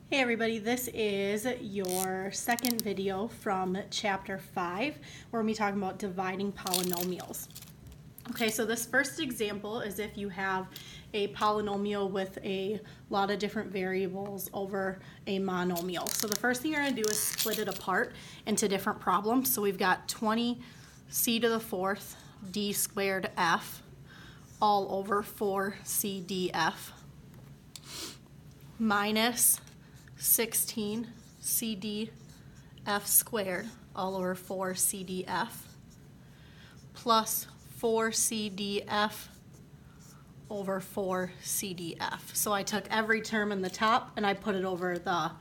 Hey everybody, this is your second video from chapter 5 where we'll be talking about dividing polynomials. Okay, so this first example is if you have a polynomial with a lot of different variables over a monomial. So the first thing you're going to do is split it apart into different problems. So we've got 20c to the fourth d squared f all over 4cdf minus 16 CDF squared all over 4 CDF plus 4 CDF over 4 CDF. So I took every term in the top and I put it over the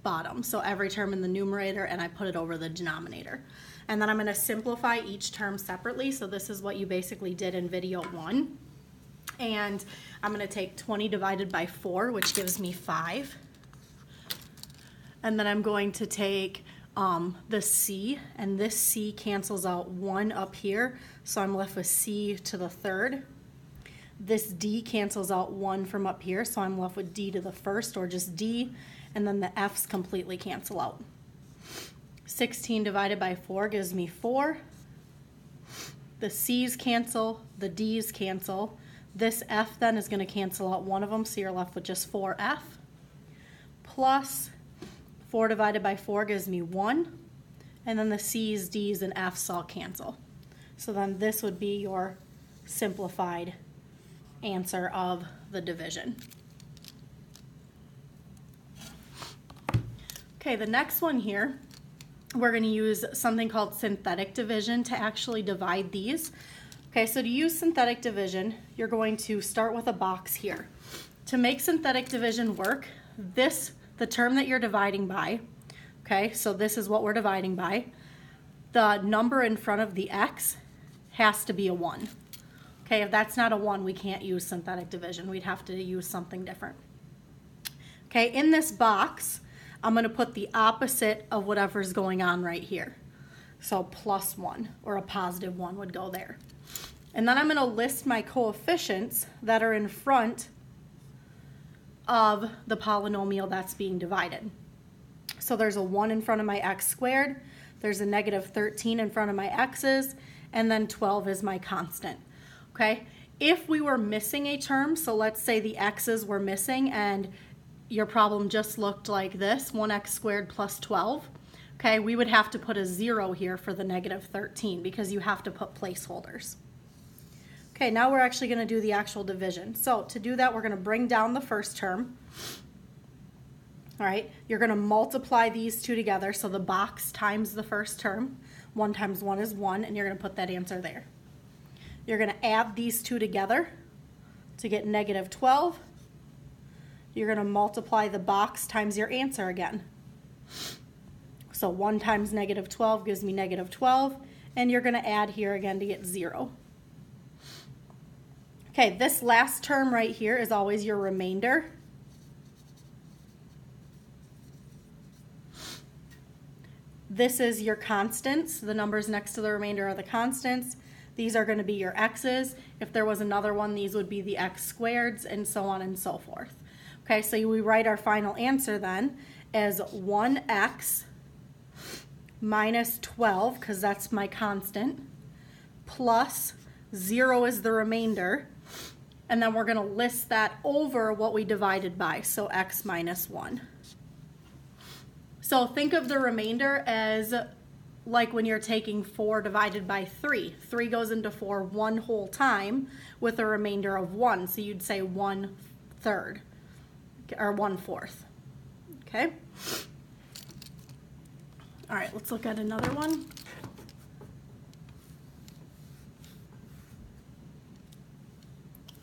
bottom. So every term in the numerator and I put it over the denominator. And then I'm going to simplify each term separately. So this is what you basically did in video 1. And I'm going to take 20 divided by 4, which gives me 5. And then I'm going to take the c, and this c cancels out 1 up here, so I'm left with c to the third. This d cancels out 1 from up here, so I'm left with d to the first, or just d, and then the f's completely cancel out. 16 divided by 4 gives me 4. The c's cancel, the d's cancel. This f then is going to cancel out one of them, so you're left with just 4f, plus 4 divided by 4 gives me 1, and then the c's, d's, and f's all cancel. So then this would be your simplified answer of the division. Okay, the next one here, we're going to use something called synthetic division to actually divide these. Okay, so to use synthetic division, you're going to start with a box here. To make synthetic division work, the term that you're dividing by, okay, so this is what we're dividing by, the number in front of the x has to be a 1. Okay, if that's not a 1, we can't use synthetic division. We'd have to use something different. Okay, in this box, I'm going to put the opposite of whatever's going on right here. So plus 1, or a positive 1 would go there. And then I'm going to list my coefficients that are in front of the polynomial that's being divided. So there's a 1 in front of my x squared, there's a negative 13 in front of my x's, and then 12 is my constant. Okay, if we were missing a term, so let's say the x's were missing and your problem just looked like this, 1x squared plus 12, okay, we would have to put a 0 here for the negative 13 because you have to put placeholders. Okay, now we're actually going to do the actual division. So to do that, we're going to bring down the first term. All right, you're going to multiply these two together. So the box times the first term. 1 times 1 is 1, and you're going to put that answer there. You're going to add these two together to get negative 12. You're going to multiply the box times your answer again. So 1 times negative 12 gives me negative 12, and you're going to add here again to get 0. Okay, this last term right here is always your remainder. This is your constants. The numbers next to the remainder are the constants. These are going to be your x's. If there was another one, these would be the x squareds, and so on and so forth. Okay, so we write our final answer then as 1x minus 12, because that's my constant, plus 0 is the remainder. And then we're going to list that over what we divided by, so x minus 1. So think of the remainder as like when you're taking 4 divided by 3. 3 goes into 4 one whole time with a remainder of 1. So you'd say 1/3 or 1/4. Okay? All right, let's look at another one.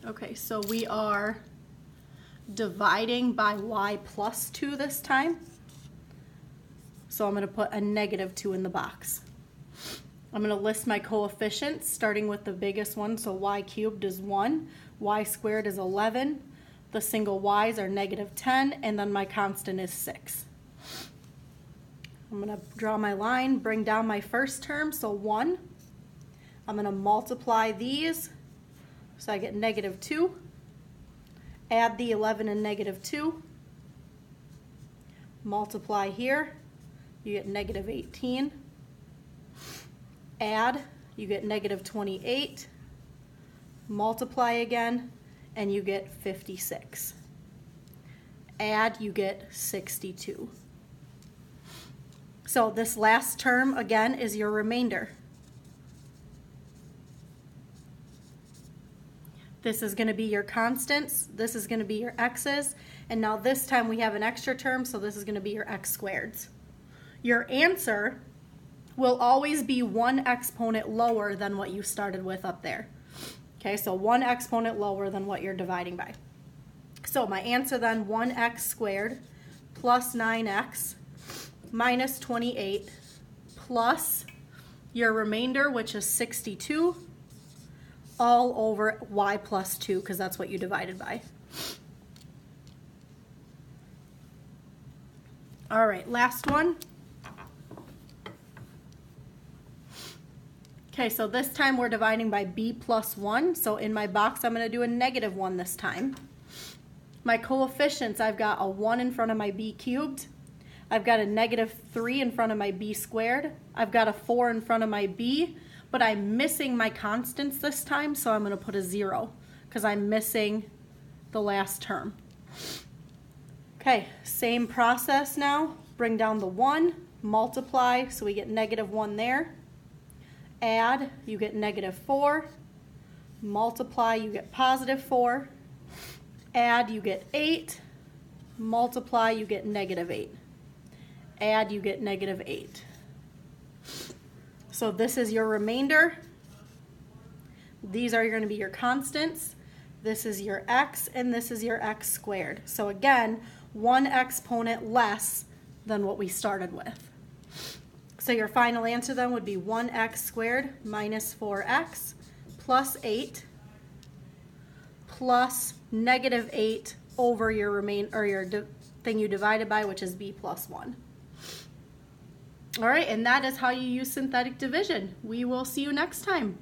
Okay, so we are dividing by y plus 2 this time. So I'm going to put a negative 2 in the box. I'm going to list my coefficients, starting with the biggest one. So y cubed is 1, y squared is 11, the single y's are negative 10, and then my constant is 6. I'm going to draw my line, bring down my first term, so 1. I'm going to multiply these. So I get negative 2, add the 11 and negative 2, multiply here, you get negative 18. Add, you get negative 28. Multiply again, and you get 56. Add, you get 62. So this last term, again, is your remainder. This is going to be your constants, this is going to be your x's, and now this time we have an extra term, so this is going to be your x squareds. Your answer will always be one exponent lower than what you started with up there. Okay, so one exponent lower than what you're dividing by. So my answer then, 1x squared plus 9x minus 28 plus your remainder, which is 62, all over y plus 2, because that's what you divided by. All right, last one. Okay, so this time we're dividing by b plus 1. So in my box, I'm going to do a negative 1 this time. My coefficients, I've got a 1 in front of my b cubed. I've got a negative 3 in front of my b squared. I've got a 4 in front of my b, but I'm missing my constants this time, so I'm going to put a 0 because I'm missing the last term. Okay, same process now. Bring down the 1, multiply, so we get negative 1 there. Add, you get negative 4. Multiply, you get positive 4. Add, you get 8. Multiply, you get negative 8. Add, you get negative 8. So this is your remainder. These are going to be your constants. This is your x, and this is your x squared. So again, one exponent less than what we started with. So your final answer then would be 1x squared minus 4x plus 8 plus negative 8 over your thing you divided by, which is b plus 1. All right, and that is how you use synthetic division. We will see you next time.